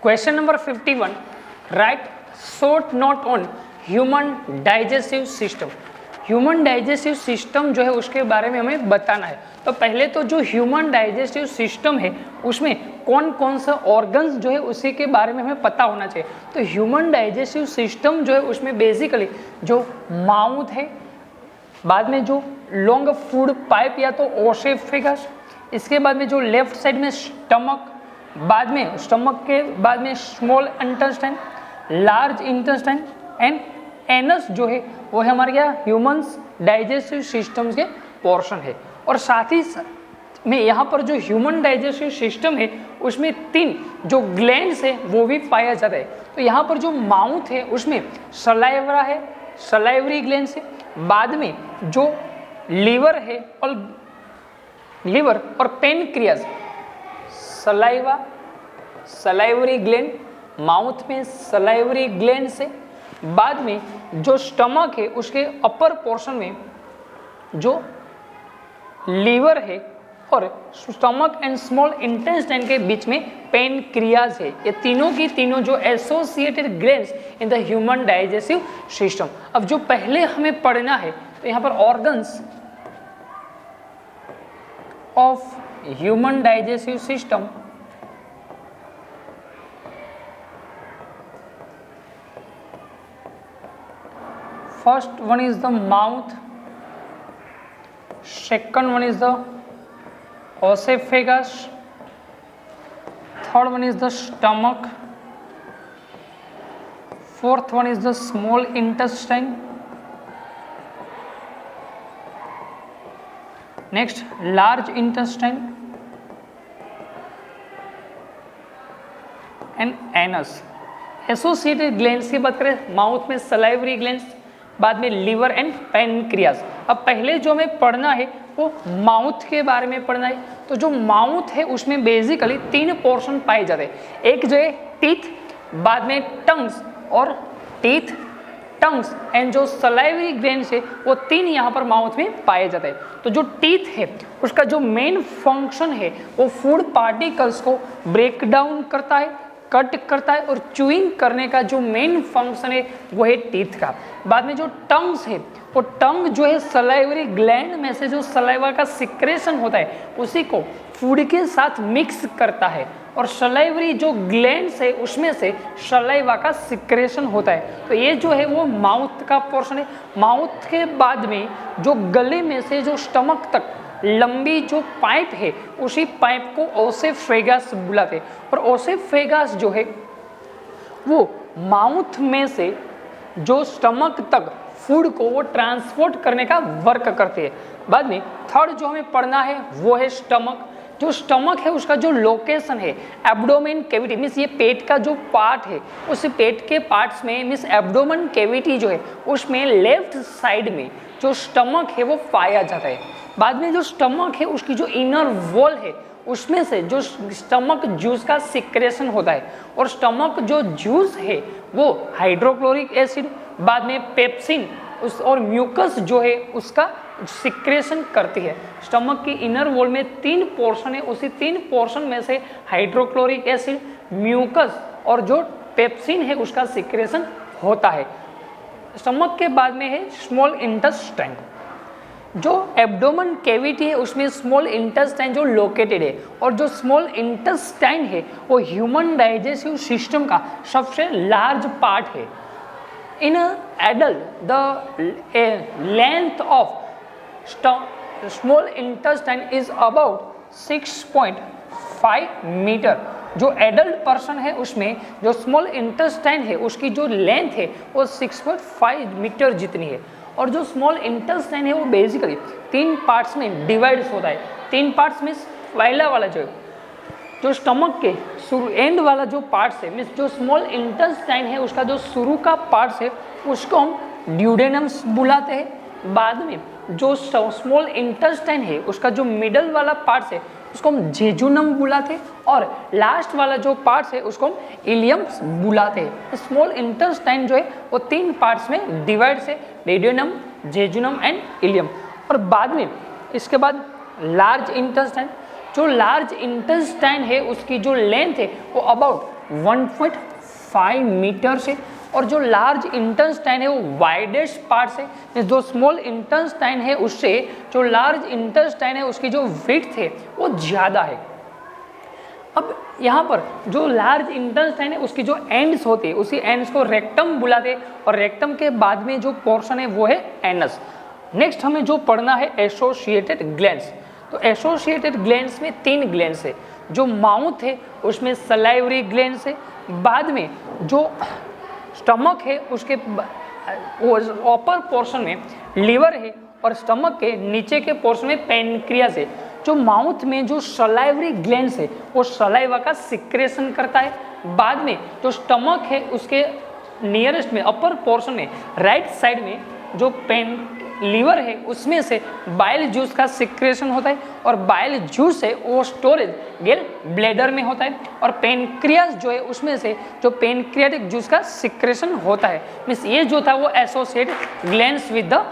Question number 51, right short note on human digestive system. Human digestive system जो है उसके बारे में हमें बताना है। तो पहले तो जो ह्यूमन डाइजेस्टिव सिस्टम है उसमें कौन कौन सा ऑर्गन्स जो है उसी के बारे में हमें पता होना चाहिए। तो ह्यूमन डाइजेस्टिव सिस्टम जो है उसमें बेसिकली जो माउथ है, बाद में जो लॉन्ग फूड पाइप या तो ओसेफेगस, इसके बाद में जो लेफ्ट साइड में स्टमक, बाद में स्टमक के बाद में small intestine, large intestine and anus जो है वो है हमारे क्या ह्यूमंस डाइजेस्टिव सिस्टम्स के पोर्शन है। और साथ ही में यहाँ पर जो ह्यूमन डाइजेस्टिव सिस्टम है उसमें 3 जो ग्लैंड्स है वो भी पाया जाता है। तो यहाँ पर जो माउथ है उसमें सलाइवरा है, सलाइवरी ग्लैंड्स है, बाद में जो लीवर है और pancreas, saliva salivary gland, mouth में सलाइवरी ग्लैंड से, बाद में जो स्टमक है उसके अपर पोर्शन में जो लीवर है और स्टमक एंड स्मॉल इंटेस्टाइन के बीच में पेनक्रियाज है। ये तीनों की तीनों जो associated glands in the human digestive system. अब जो पहले हमें पढ़ना है तो यहाँ पर organs of human digestive system, first one is the mouth, second one is the esophagus, third one is the stomach, fourth one is the small intestine, next large intestine and anus। Associated glands की बात करें, mouth में salivary glands, बाद में liver and pancreas. अब पहले जो हमें पढ़ना है वो माउथ के बारे में पढ़ना है। तो जो माउथ है उसमें बेसिकली 3 पोर्शन पाए जाते हैं। एक जो है टीथ, बाद में टंग्स, और टीथ, टंग्स एंड जो सलाइवरी ग्लैंड्स है वो 3 यहाँ पर माउथ में पाए जाते हैं। तो जो टीथ है उसका जो मेन फंक्शन है वो फूड पार्टिकल्स को ब्रेक डाउन करता है, कट करता है, और च्यूइंग करने का जो मेन फंक्शन है वो है टीथ का। बाद में जो टंग्स है वो टंग जो है सलाइवरी ग्लैंड में से जो सलाइवा का सिक्रेशन होता है उसी को फूड के साथ मिक्स करता है, और सलाइवरी जो ग्लैंड्स है उसमें से सलाइवा का सिक्रेशन होता है। तो ये जो है वो माउथ का पोर्शन है। माउथ के बाद में जो गले में से जो स्टमक तक लंबी जो पाइप है उसी पाइप को ओसेफेगस बुलाते हैं, और ओसेफेगस जो है वो माउथ में से जो स्टमक तक फूड को वो ट्रांसपोर्ट करने का वर्क करते हैं। बाद में थर्ड जो हमें पढ़ना है वो है स्टमक। जो स्टमक है उसका जो लोकेशन है एब्डोमेन कैविटी, मीन्स ये पेट का जो पार्ट है उस पेट के पार्ट्स में मीन्स एब्डोमेन कैविटी जो है उसमें लेफ्ट साइड में जो स्टमक है वो पाया जाता है। बाद में जो स्टमक है उसकी जो इनर वॉल है उसमें से जो स्टमक जूस का सिक्रेशन होता है, और स्टमक जो जूस है वो हाइड्रोक्लोरिक एसिड, बाद में पेप्सिन उस और म्यूकस जो है उसका सिक्रेशन करती है। स्टमक की इनर वॉल में 3 पोर्शन है, उसी 3 पोर्शन में से हाइड्रोक्लोरिक एसिड, म्यूकस और जो पेप्सिन है उसका सिक्रेशन होता है। स्टमक के बाद में है स्मॉल इंटेस्टाइन। जो एब्डोमेन कैविटी है उसमें स्मॉल इंटेस्टाइन जो लोकेटेड है, और जो स्मॉल इंटेस्टाइन है वो ह्यूमन डाइजेस्टिव सिस्टम का सबसे लार्ज पार्ट है। In adult the length of small intestine is about 6.5 metre. जो एडल्ट पर्सन है उसमें जो स्मॉल इंटेस्टाइन है उसकी जो लेंथ है वो 6.5 मीटर जितनी है, और जो स्मॉल इंटेस्टाइन है वो बेसिकली 3 पार्ट्स में डिवाइड होता है। 3 पार्ट्स में पहला वाला जो स्टमक के शुरू एंड वाला जो पार्ट्स है मीन्स जो स्मॉल इंटेस्टाइन है उसका जो शुरू का पार्ट्स है उसको हम ड्यूडेनम्स बुलाते हैं। बाद में जो स्मॉल इंटेस्टाइन है उसका जो मिडल वाला पार्ट्स है उसको हम जेजुनम बुलाते हैं, और लास्ट वाला जो पार्ट्स है उसको हम इलियम्स बुलाते हैं। स्मॉल इंटेस्टाइन जो है वो 3 पार्ट्स में डिवाइड है, रेडियोनम, जेजुनम एंड इलियम। और बाद में इसके बाद लार्ज इंटेस्टाइन, जो लार्ज इंटेस्टाइन है उसकी जो लेंथ है वो अबाउट 1.5 मीटर से, और जो लार्ज इंटेस्टाइन है वो वाइडेस्ट पार्ट से, जो स्मॉल इंटेस्टाइन है उससे जो लार्ज इंटेस्टाइन है उसकी जो विड्थ है वो ज़्यादा है। अब यहाँ पर जो लार्ज इंटेस्टाइन है उसकी जो एंड्स होती है उसी एंड्स को रेक्टम बुलाते हैं, और रेक्टम के बाद में जो पोर्शन है वो है एनस। नेक्स्ट हमें जो पढ़ना है एसोसिएटेड ग्लैंड्स। तो एसोसिएटेड ग्लैंड्स में 3 ग्लैंड्स है। जो माउथ है उसमें सलाइवरी ग्लैंड्स है, बाद में जो स्टमक है उसके अपर पोर्शन में लिवर है, और स्टमक के नीचे के पोर्शन में पेनक्रियास है। जो माउथ में जो सलाइवरी ग्लैंड्स है वो सलाइवा का सिक्रेशन करता है, बाद में जो स्टमक है उसके नियरेस्ट में अपर पोर्शन में राइट साइड में जो लीवर है उसमें से बाइल जूस का सिक्रेशन होता है, और बाइल जूस है वो स्टोरेज गेल ब्लैडर में होता है, और पेनक्रियास जो है उसमें से जो पेनक्रियाटिक जूस का सिक्रेशन होता है। मीन्स ये जो था वो एसोसिएट ग्लैंड्स विद द